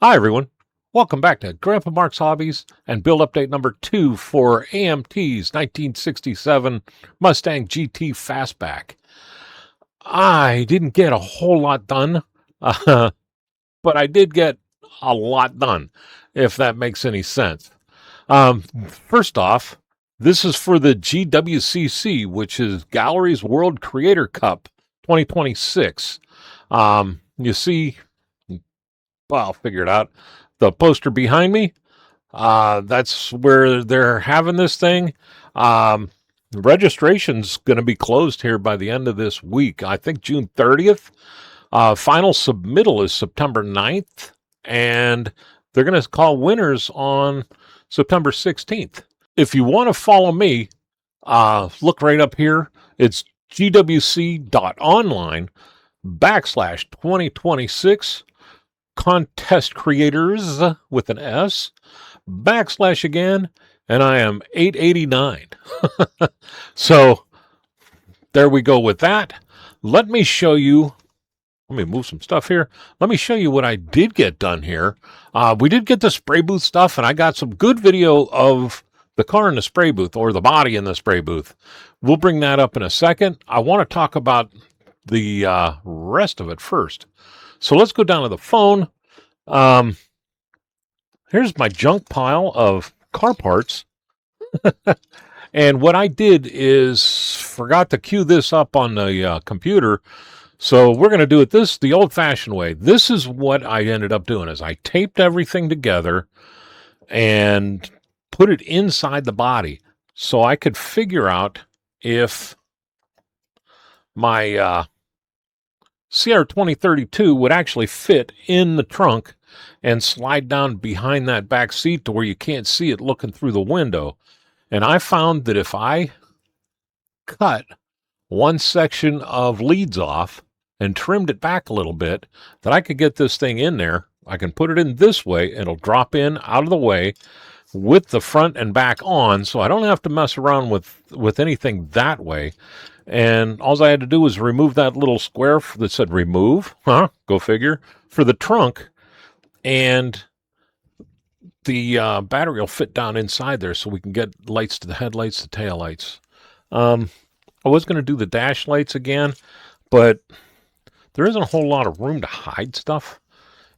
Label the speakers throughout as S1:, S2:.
S1: Hi, everyone. Welcome back to Grandpa Mark's Hobbies and build update number 2 for AMT's 1967 Mustang GT Fastback. I didn't get a whole lot done, uh, but I did get a lot done, if that makes any sense. First off, this is for the GWCC, which is Gaahleri World Creator Cup 2026. You see, well, I'll figure it out. The poster behind me, that's where they're having this thing. The registration's going to be closed here by the end of this week. I think June 30th. Final submittal is September 9th, and they're going to call winners on September 16th. If you want to follow me, look right up here. It's gwc.online/2026 contest creators with an S / again, and I am 889. So there we go with that. Let me show you. Let me move some stuff here. Let me show you what I did get done here. We did get the spray booth stuff, and I got some good video of the car in the spray booth, or the body in the spray booth. We'll bring that up in a second. I want to talk about the rest of it first. So let's go down to the phone. Here's my junk pile of car parts. And what I did is forgot to cue this up on the computer. So we're going to do it the old-fashioned way. This is what I ended up doing, is I taped everything together and put it inside the body so I could figure out if my CR2032 would actually fit in the trunk and slide down behind that back seat to where you can't see it looking through the window. And I found that if I cut one section of leads off and trimmed it back a little bit, that I could get this thing in there. I can put it in this way. It'll drop in out of the way with the front and back on, so I don't have to mess around with anything that way. And all I had to do was remove that little square that said remove, go figure, for the trunk, and the battery will fit down inside there so we can get lights to the headlights, the tail lights. I was going to do the dash lights again, but there isn't a whole lot of room to hide stuff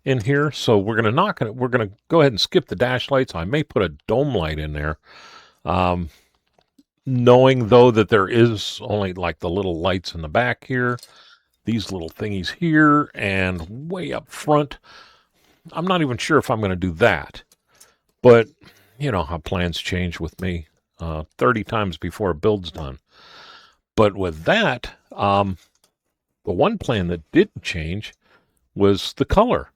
S1: in here, so we're going to go ahead and skip the dash lights. I may put a dome light in there. Knowing, though, that there is only like the little lights in the back here, these little thingies here, and way up front. I'm not even sure if I'm going to do that. But you know how plans change with me 30 times before a build's done. But with that, the one plan that didn't change was the color.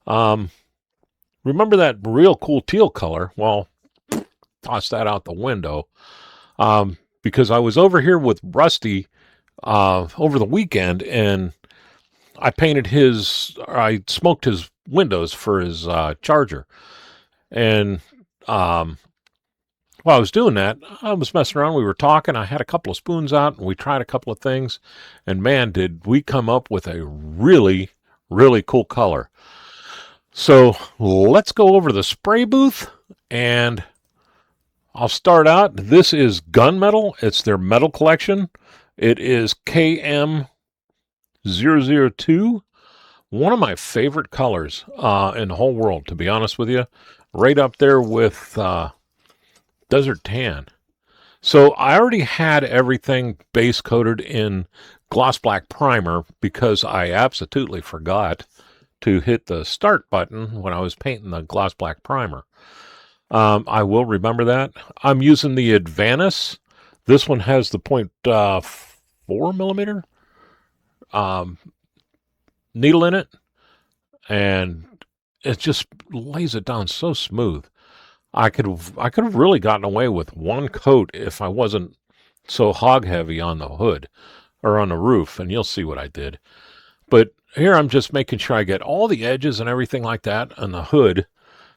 S1: Remember that real cool teal color? Well, toss that out the window. Because I was over here with Rusty over the weekend, and I smoked his windows for his charger. And while I was doing that, I was messing around. We were talking. I had a couple of spoons out, and we tried a couple of things. And man, did we come up with a really, really cool color. So let's go over the spray booth, and I'll start out. This is gunmetal. It's their metal collection. It is KM002. One of my favorite colors in the whole world, to be honest with you. Right up there with Desert Tan. So I already had everything base coated in gloss black primer because I absolutely forgot to hit the start button when I was painting the gloss black primer. I will remember that. I'm using the Advantis. This one has the 0.4 millimeter needle in it, and it just lays it down so smooth. I could have really gotten away with one coat if I wasn't so hog heavy on the hood or on the roof, and you'll see what I did. But here I'm just making sure I get all the edges and everything like that on the hood.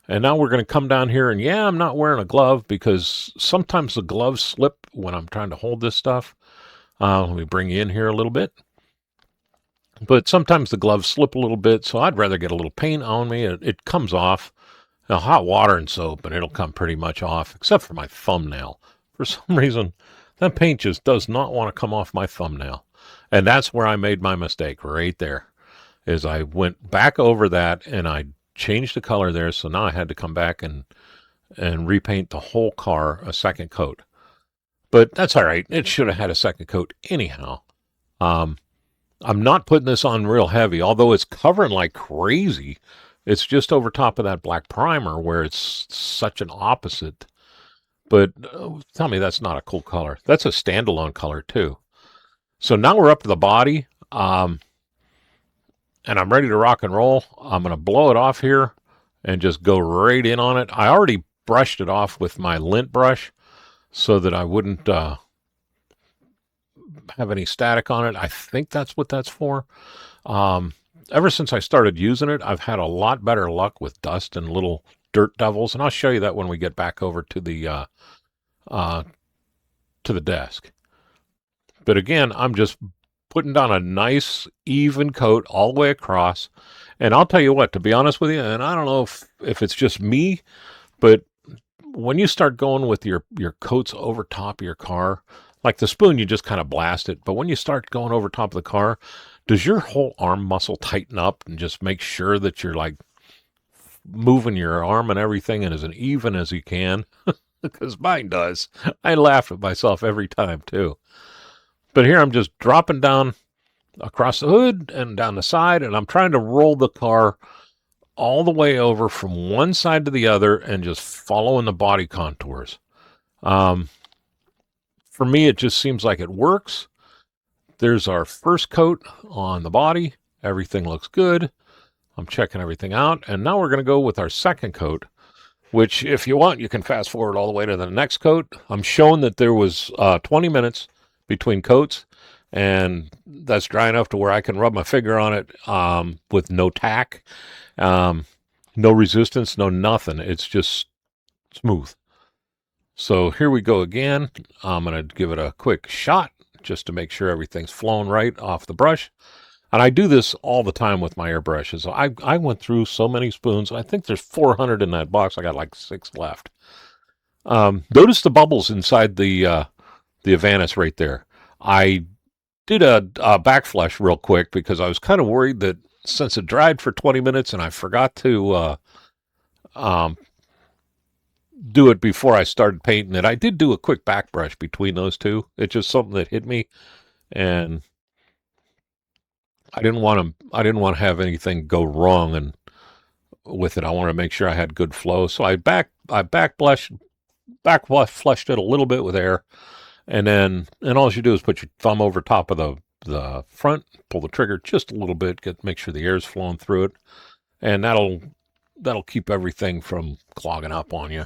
S1: And now we're going to come down here, and yeah, I'm not wearing a glove because sometimes the gloves slip when I'm trying to hold this stuff. Let me bring you in here a little bit. But sometimes the gloves slip a little bit, so I'd rather get a little paint on me. It comes off. Now, hot water and soap, and it'll come pretty much off, except for my thumbnail. For some reason, that paint just does not want to come off my thumbnail. And that's where I made my mistake, right there, is I went back over that and I changed the color there, so now I had to come back and repaint the whole car a second coat. But that's all right. It should have had a second coat anyhow. Um, I'm not putting this on real heavy, although it's covering like crazy. It's just over top of that black primer where it's such an opposite. But tell me that's not a cool color. That's a standalone color too. So now we're up to the body, and I'm ready to rock and roll. I'm going to blow it off here and just go right in on it. I already brushed it off with my lint brush so that I wouldn't have any static on it. I think that's what that's for. Ever since I started using it, I've had a lot better luck with dust and little dirt devils, and I'll show you that when we get back over to the desk. But again, I'm just putting down a nice even coat all the way across. And I'll tell you what, to be honest with you, and I don't know if it's just me, but when you start going with your coats over top of your car, like the spoon, you just kind of blast it. But when you start going over top of the car, does your whole arm muscle tighten up and just make sure that you're like moving your arm and everything and as even as you can? Because mine does. I laugh at myself every time too. But here I'm just dropping down across the hood and down the side, and I'm trying to roll the car all the way over from one side to the other and just following the body contours. For me, it just seems like it works. There's our first coat on the body. Everything looks good. I'm checking everything out. And now we're going to go with our second coat, which if you want, you can fast forward all the way to the next coat. I'm showing that there was 20 minutes between coats, and that's dry enough to where I can rub my finger on it with no tack, no resistance, no nothing. It's just smooth. So here we go again. I'm going to give it a quick shot just to make sure everything's flowing right off the brush. And I do this all the time with my airbrushes. I went through so many spoons. I think there's 400 in that box. I got like 6 left. Notice the bubbles inside the Avantis right there. I did a back flush real quick because I was kind of worried that since it dried for 20 minutes and I forgot to do it before I started painting it. I did do a quick back brush between those two. It's just something that hit me, and I didn't want to have anything go wrong and with it. I wanted to make sure I had good flow. So I back flushed it a little bit with air, and all you do is put your thumb over top of the front, pull the trigger just a little bit, make sure the air's flowing through it, and that'll keep everything from clogging up on you.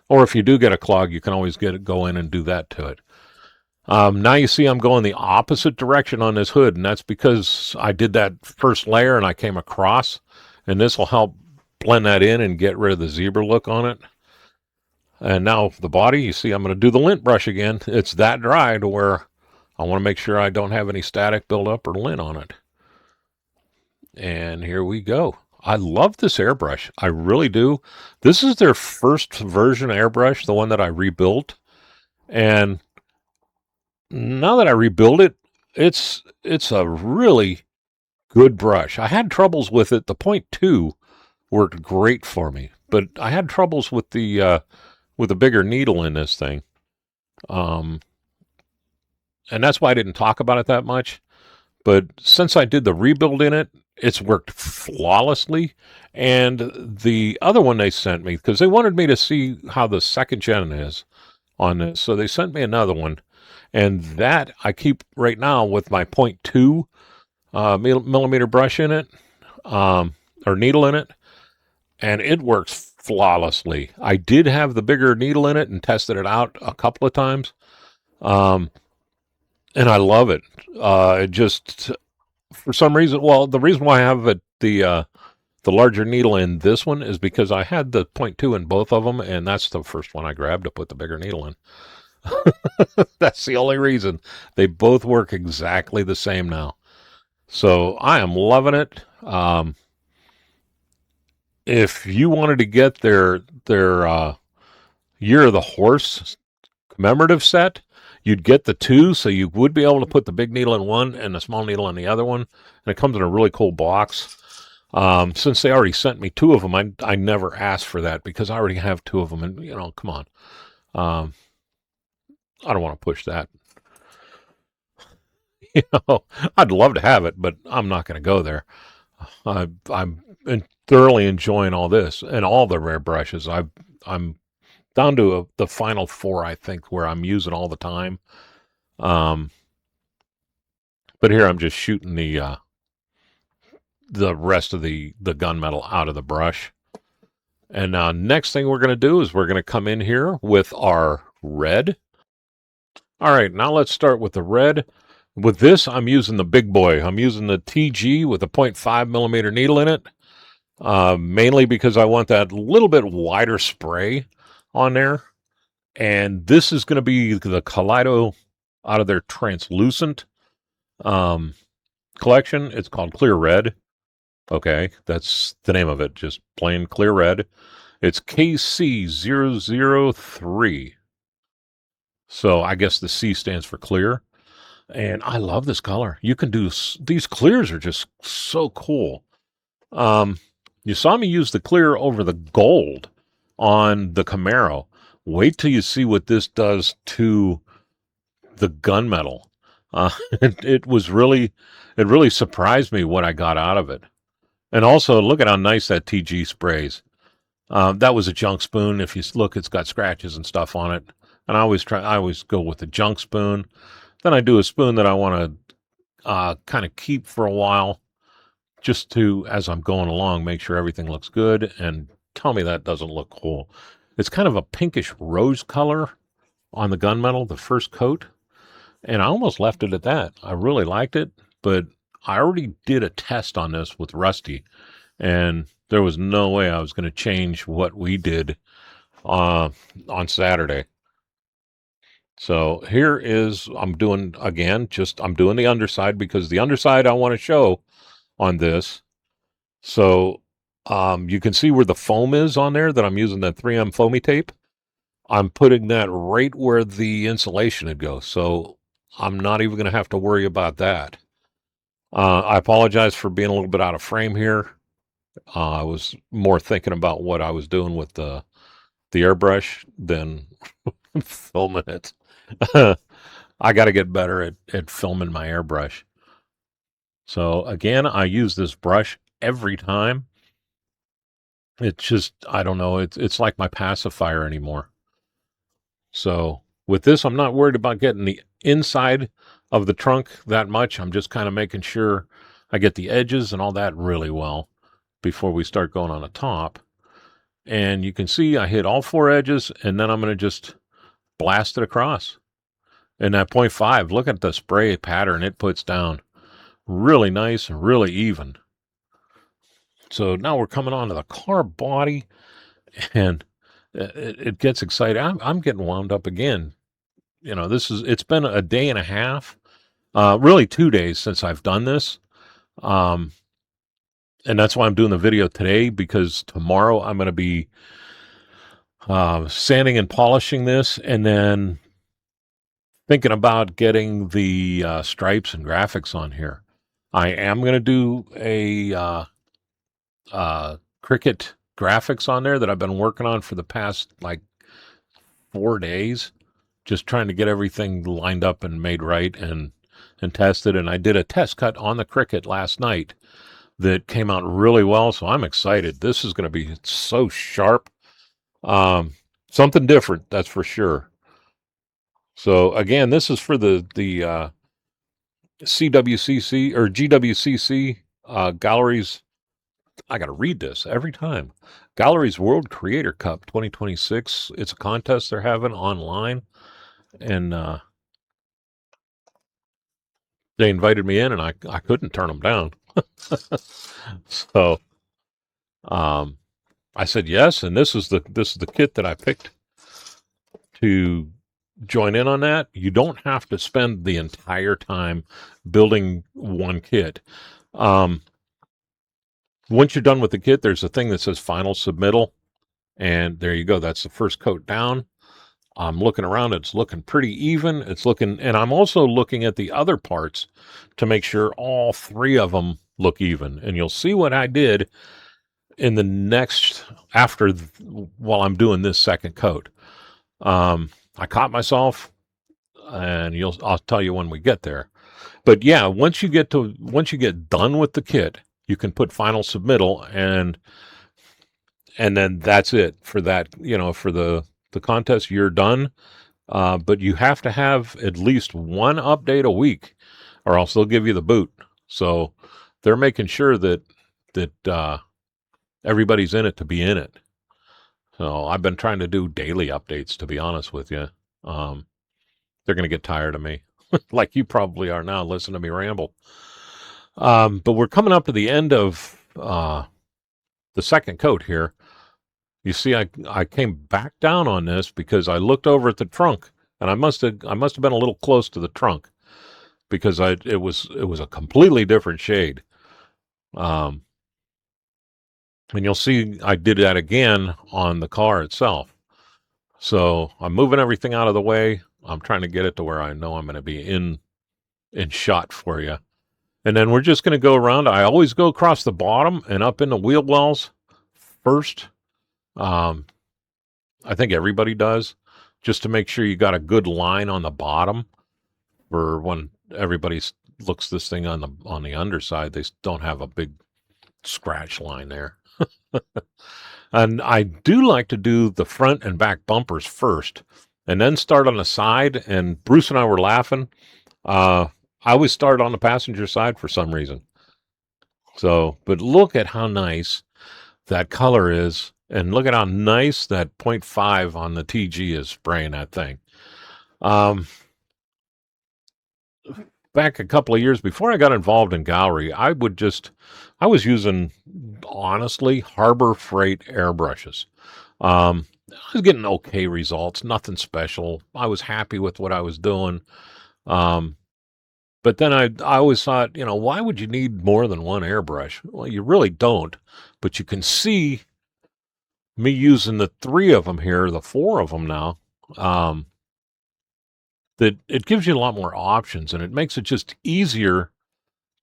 S1: Or if you do get a clog, you can always go in and do that to it. Now you see I'm going the opposite direction on this hood, and that's because I did that first layer and I came across, and this will help blend that in and get rid of the zebra look on it. And now the body, you see I'm going to do the lint brush again. It's that dry to where I want to make sure I don't have any static buildup or lint on it. And here we go. I love this airbrush. I really do. This is their first version airbrush, the one that I rebuilt. And now that I rebuild it, it's a really good brush. I had troubles with it. The 0.2 worked great for me, but I had troubles with the bigger needle in this thing. And that's why I didn't talk about it that much. But since I did the rebuild in it, it's worked flawlessly. And the other one they sent me, because they wanted me to see how the second gen is on this, so they sent me another one. And that I keep right now with my 0.2 millimeter brush in it, or needle in it, and it works flawlessly. I did have the bigger needle in it and tested it out a couple of times, and I love it. It just, for some reason, well, the reason why I have the larger needle in this one is because I had the 0.2 in both of them, and that's the first one I grabbed to put the bigger needle in. That's the only reason. They both work exactly the same now. So I am loving it. If you wanted to get their Year of the Horse commemorative set, you'd get the two, so you would be able to put the big needle in one and the small needle in the other one. And it comes in a really cool box. Since they already sent me two of them, I never asked for that because I already have two of them. And, come on. Um, I don't want to push that. you I'd love to have it, but I'm not going to go there. I'm thoroughly enjoying all this and all the rare brushes. I'm down to the final four, I think, where I'm using all the time. But here I'm just shooting the rest of the gunmetal out of the brush. And now next thing we're going to do is we're going to come in here with our red. All right, now let's start with the red. With this, I'm using the big boy. I'm using the TG with a 0.5 millimeter needle in it, mainly because I want that little bit wider spray on there. And this is going to be the Kaleido out of their translucent collection. It's called Clear Red. Okay, that's the name of it, just plain clear red. It's KC003. So I guess the C stands for clear. And I love this color. You can do these clears are just so cool. You saw me use the clear over the gold on the Camaro. Wait till you see what this does to the gunmetal. It really surprised me what I got out of it. And also, look at how nice that TG sprays. That was a junk spoon. If you look, it's got scratches and stuff on it. And I always go with the junk spoon. Then I do a spoon that I want to kind of keep for a while, just to, as I'm going along, make sure everything looks good and tell me that doesn't look cool. It's kind of a pinkish rose color on the gunmetal, the first coat. And I almost left it at that. I really liked it, but I already did a test on this with Rusty, and there was no way I was going to change what we did on Saturday. So here is, I'm doing the underside because the underside I want to show on this. So you can see where the foam is on there that I'm using that 3M foamy tape. I'm putting that right where the insulation would go. So I'm not even going to have to worry about that. I apologize for being a little bit out of frame here. I was more thinking about what I was doing with the airbrush than filming it. I got to get better at filming my airbrush. So again, I use this brush every time. It's just, I don't know, it's like my pacifier anymore. So with this, I'm not worried about getting the inside of the trunk that much. I'm just kind of making sure I get the edges and all that really well before we start going on the top. And you can see I hit all four edges, and then I'm going to just blast it across. And that 0.5, look at the spray pattern it puts down. Really nice and really even. So now we're coming on to the car body, and it gets exciting. I'm getting wound up again. It's been a day and a half, really 2 days since I've done this. And that's why I'm doing the video today, because tomorrow I'm going to be sanding and polishing this, and then thinking about getting the stripes and graphics on here. I am going to do a Cricut graphics on there that I've been working on for the past like 4 days, just trying to get everything lined up and made right and tested. And I did a test cut on the Cricut last night that came out really well, so I'm excited. This is going to be so sharp. Something different, that's for sure. So again, this is for the CWCC or GWCC Gaahlerie's. I got to read this every time. Gaahlerie's World Creator Cup 2026. It's a contest they're having online, and they invited me in, and I couldn't turn them down. So I said yes, and this is the kit that I picked to join in on that, you don't have to spend the entire time building one kit. Um, once you're done with the kit, there's a thing that says final submittal, and there you go. That's the first coat down. I'm looking around, it's looking pretty even. It's looking, and I'm also looking at the other parts to make sure all three of them look even. And you'll see what I did in the next, while I'm doing this second coat. I caught myself, and I'll tell you when we get there. But yeah, once you get done with the kit, you can put final submittal, and then that's it for that. For the contest, you're done. But you have to have at least one update a week, or else they'll give you the boot. So they're making sure that everybody's in it to be in it. So I've been trying to do daily updates, to be honest with you. They're going to get tired of me, like you probably are now. Listen to me ramble. But we're coming up to the end of the second coat here. You see, I came back down on this because I looked over at the trunk, and I must have been a little close to the trunk because it was a completely different shade. And you'll see I did that again on the car itself. So I'm moving everything out of the way. I'm trying to get it to where I know I'm going to be in shot for you. And then we're just going to go around. I always go across the bottom and up in the wheel wells first. I think everybody does, just to make sure you got a good line on the bottom for when everybody looks this thing on the underside. They don't have a big scratch line there. And I do like to do the front and back bumpers first, and then start on the side. And Bruce and I were laughing. I always start on the passenger side for some reason. So, but look at how nice that color is. And look at how nice that 0.5 on the TG is spraying that thing. Back a couple of years before I got involved in Gaahleri, I was using, honestly, Harbor Freight airbrushes. I was getting okay results, nothing special. I was happy with what I was doing. But then I always thought, why would you need more than one airbrush? Well, you really don't, but you can see me using the three of them here, the four of them now, that it gives you a lot more options, and it makes it just easier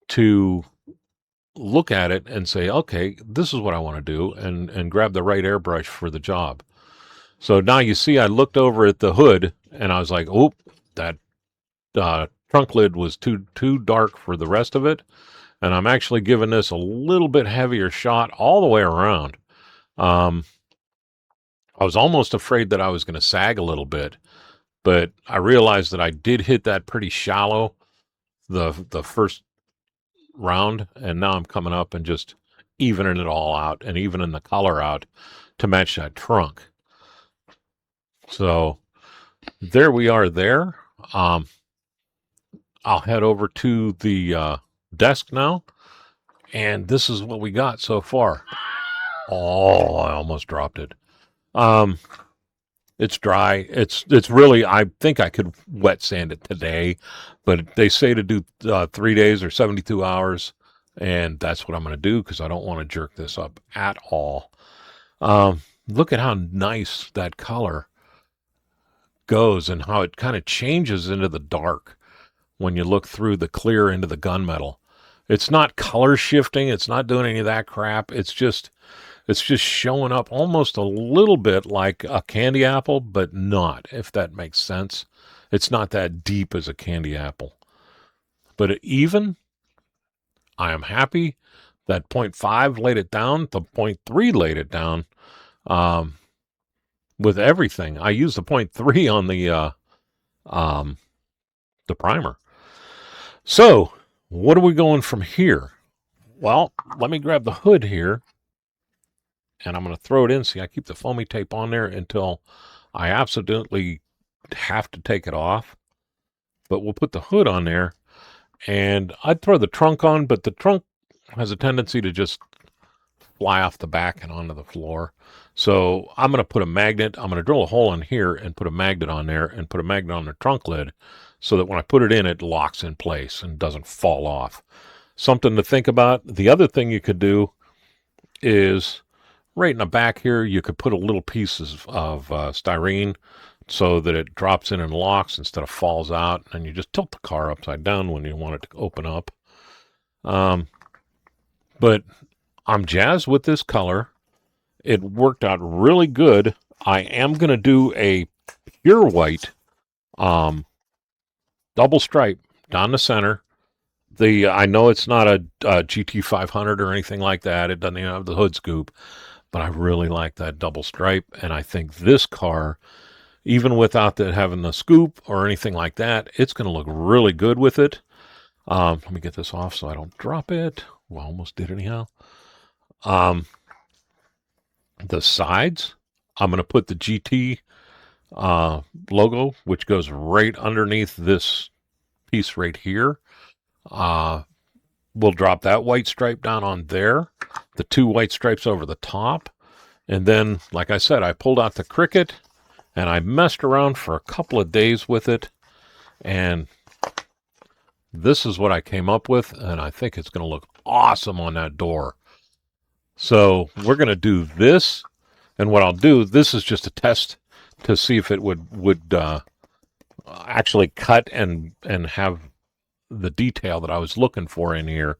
S1: to look at it and say, okay, this is what I want to do, and grab the right airbrush for the job. So now you see I looked over at the hood, and I was like, oh, that trunk lid was too dark for the rest of it, and I'm actually giving this a little bit heavier shot all the way around. I was almost afraid that I was going to sag a little bit, but I realized that I did hit that pretty shallow the first round, and now I'm coming up and just evening it all out and evening the color out to match that trunk. So there we are there. I'll head over to the desk now, and this is what we got so far. Oh, I almost dropped it. It's dry. It's really, I think I could wet sand it today, but they say to do 3 days or 72 hours, and that's what I'm going to do because I don't want to jerk this up at all. Look at how nice that color goes and how it kind of changes into the dark when you look through the clear into the gunmetal. It's not color shifting. It's not doing any of that crap. It's just showing up almost a little bit like a candy apple, but not, if that makes sense. It's not that deep as a candy apple. But even, I am happy that 0.5 laid it down. The 0.3 laid it down with everything. I used the 0.3 on the primer. So, what are we going from here? Well, let me grab the hood here, and I'm going to throw it in. See, I keep the foamy tape on there until I absolutely have to take it off. But we'll put the hood on there, and I'd throw the trunk on, but the trunk has a tendency to just fly off the back and onto the floor. So I'm going to put a magnet. I'm going to drill a hole in here and put a magnet on there and put a magnet on the trunk lid so that when I put it in, it locks in place and doesn't fall off. Something to think about. The other thing you could do is right in the back here, you could put a little piece of styrene so that it drops in and locks instead of falls out, and you just tilt the car upside down when you want it to open up. But I'm jazzed with this color. It worked out really good. I am going to do a pure white double stripe down the center. I know it's not a GT 500 or anything like that. It doesn't even have the hood scoop, but I really like that double stripe, and I think this car, even without having the scoop or anything like that, it's going to look really good with it. Let me get this off so I don't drop it. Well, almost did anyhow. The sides, I'm going to put the GT logo, which goes right underneath this piece right here. We'll drop that white stripe down on there, the 2 white stripes over the top. And then, like I said, I pulled out the Cricut and I messed around for a couple of days with it. And this is what I came up with. And I think it's going to look awesome on that door. So we're going to do this. And what I'll do, this is just a test to see if it would actually cut and have the detail that I was looking for in here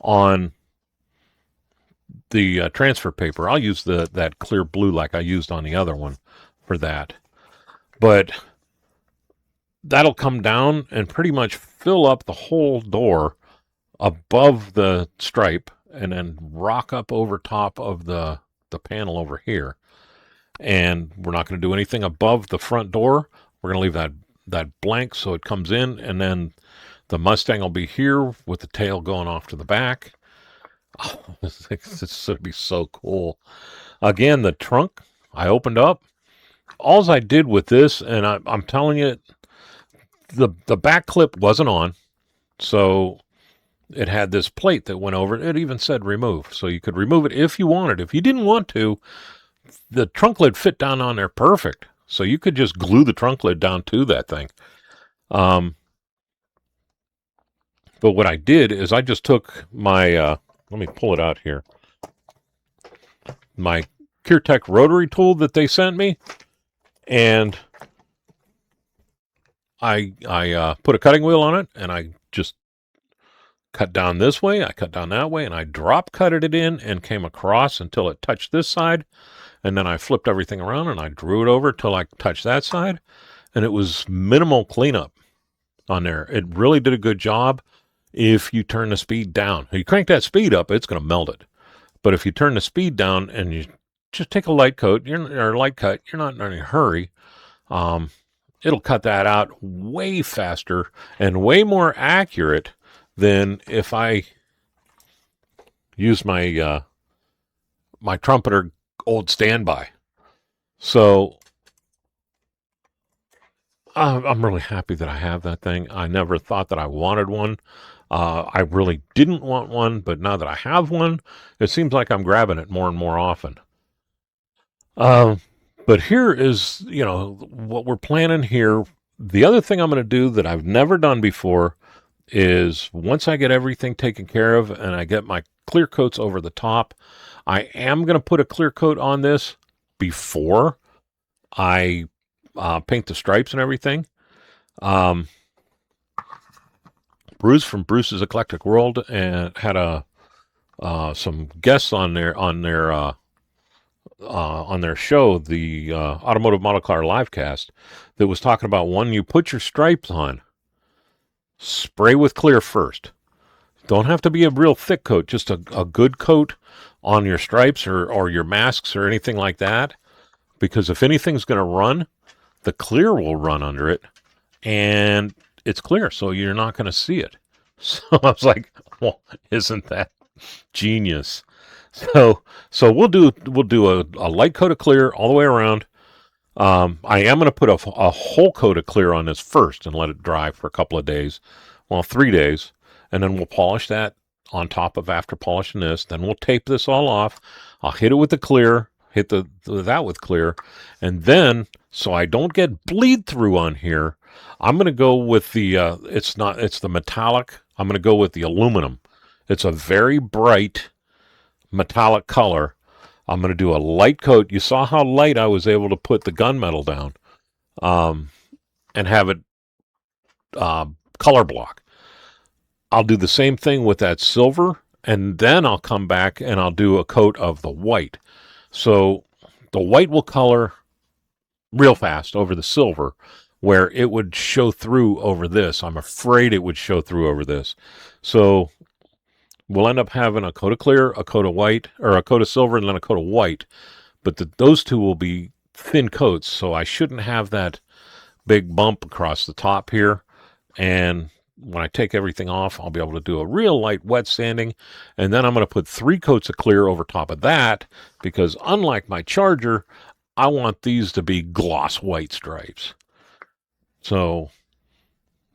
S1: on the transfer paper. I'll use that clear blue like I used on the other one for that. But that'll come down and pretty much fill up the whole door above the stripe and then rock up over top of the panel over here. And we're not going to do anything above the front door. We're going to leave that blank so it comes in, and then the Mustang will be here with the tail going off to the back. Oh, it's going to be so cool. Again, the trunk I opened up. All I did with this, and I'm telling you, the back clip wasn't on, so it had this plate that went over it. It even said remove, so you could remove it if you wanted. If you didn't want to, the trunk lid fit down on there perfect, so you could just glue the trunk lid down to that thing. But what I did is I just took my, let me pull it out here, my CureTech rotary tool that they sent me, and I put a cutting wheel on it, and I just cut down this way, I cut down that way, and I drop cutted it in and came across until it touched this side, and then I flipped everything around and I drew it over till I touched that side, and it was minimal cleanup on there. It really did a good job. If you turn the speed down, you crank that speed up, it's going to melt it. But if you turn the speed down and you just take a light cut, you're not in any hurry. It'll cut that out way faster and way more accurate than if I use my my trumpeter old standby. So I'm really happy that I have that thing. I never thought that I wanted one. I really didn't want one, but now that I have one, it seems like I'm grabbing it more and more often. But here is, what we're planning here. The other thing I'm going to do that I've never done before is once I get everything taken care of and I get my clear coats over the top, I am going to put a clear coat on this before I paint the stripes and everything. Bruce from Bruce's Eclectic World and had some guests on their show, the Automotive Model Car Livecast, that was talking about when you put your stripes on, spray with clear first. Don't have to be a real thick coat, just a good coat on your stripes or your masks or anything like that. Because if anything's going to run, the clear will run under it, and it's clear, so you're not going to see it. So I was like, well, isn't that genius? So we'll do a light coat of clear all the way around. I am going to put a whole coat of clear on this first and let it dry for a couple of days, 3 days, and then we'll polish that on top of after polishing this. Then we'll tape this all off. I'll hit it with the clear. hit that with clear, and then so I don't get bleed through on here, I'm going to go with the it's the metallic. I'm going to go with the aluminum. It's a very bright metallic color. I'm going to do a light coat. You saw how light I was able to put the gunmetal down, and have it color block. I'll do the same thing with that silver, and then I'll come back and I'll do a coat of the white. So the white will color real fast over the silver, where it would show through over this. I'm afraid it would show through over this. So we'll end up having a coat of clear, a coat of white, or a coat of silver, and then a coat of white. But those two will be thin coats, so I shouldn't have that big bump across the top here. And when I take everything off, I'll be able to do a real light wet sanding. And then I'm going to put 3 coats of clear over top of that, because unlike my Charger, I want these to be gloss white stripes. So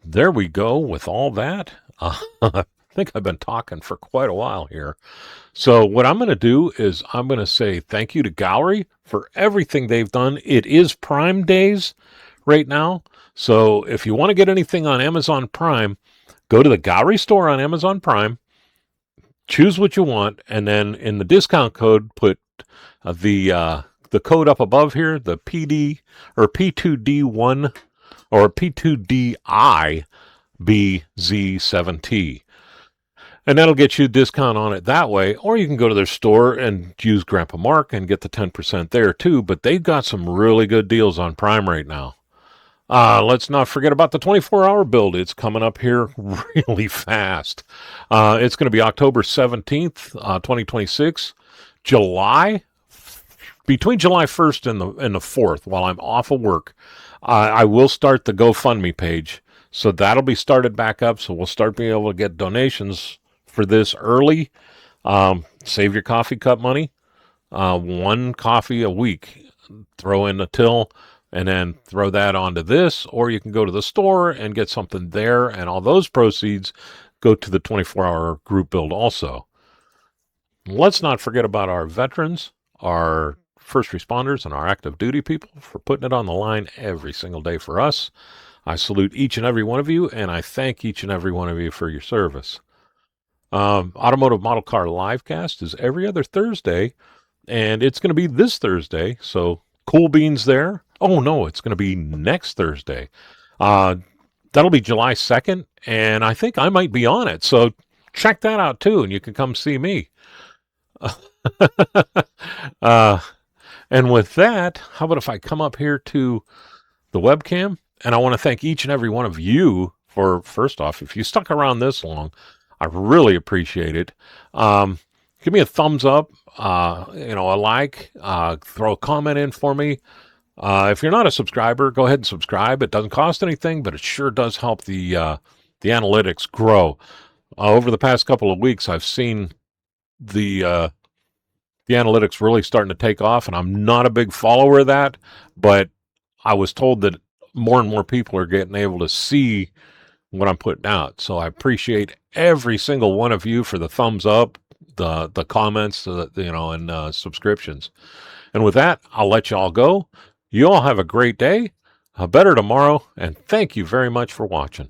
S1: there we go with all that. I think I've been talking for quite a while here. So what I'm going to do is I'm going to say thank you to Gaahleri for everything they've done. It is Prime Days right now. So if you want to get anything on Amazon Prime, go to the Gaahleri store on Amazon Prime, choose what you want, and then in the discount code, put the code up above here, the PD or P2D1 or P2DIBZ7T. And that'll get you a discount on it that way. Or you can go to their store and use Grandpa Mark and get the 10% there too. But they've got some really good deals on Prime right now. Let's not forget about the 24-hour build. It's coming up here really fast. It's going to be October 17th, 2026. Between July 1st and the 4th, while I'm off of work, I will start the GoFundMe page. So that'll be started back up. So we'll start being able to get donations for this early. Save your coffee cup money. 1 coffee a week. Throw in the till and then throw that onto this. Or you can go to the store and get something there. And all those proceeds go to the 24-hour group build also. Let's not forget about our veterans, our first responders, and our active duty people for putting it on the line every single day for us. I salute each and every one of you, and I thank each and every one of you for your service. Automotive Model Car Livecast is every other Thursday, and it's going to be this Thursday, so cool beans there. Oh, no, it's going to be next Thursday. That'll be July 2nd, and I think I might be on it, so check that out, too, and you can come see me. And with that, how about if I come up here to the webcam? And I want to thank each and every one of you for, first off, if you stuck around this long, I really appreciate it. Give me a thumbs up, a like, throw a comment in for me. If you're not a subscriber, go ahead and subscribe. It doesn't cost anything, but it sure does help the analytics grow. Over the past couple of weeks, I've seen the analytics really starting to take off, and I'm not a big follower of that, but I was told that more and more people are getting able to see what I'm putting out. So I appreciate every single one of you for the thumbs up, the comments, and subscriptions. And with that, I'll let you all go. You all have a great day, a better tomorrow, and thank you very much for watching.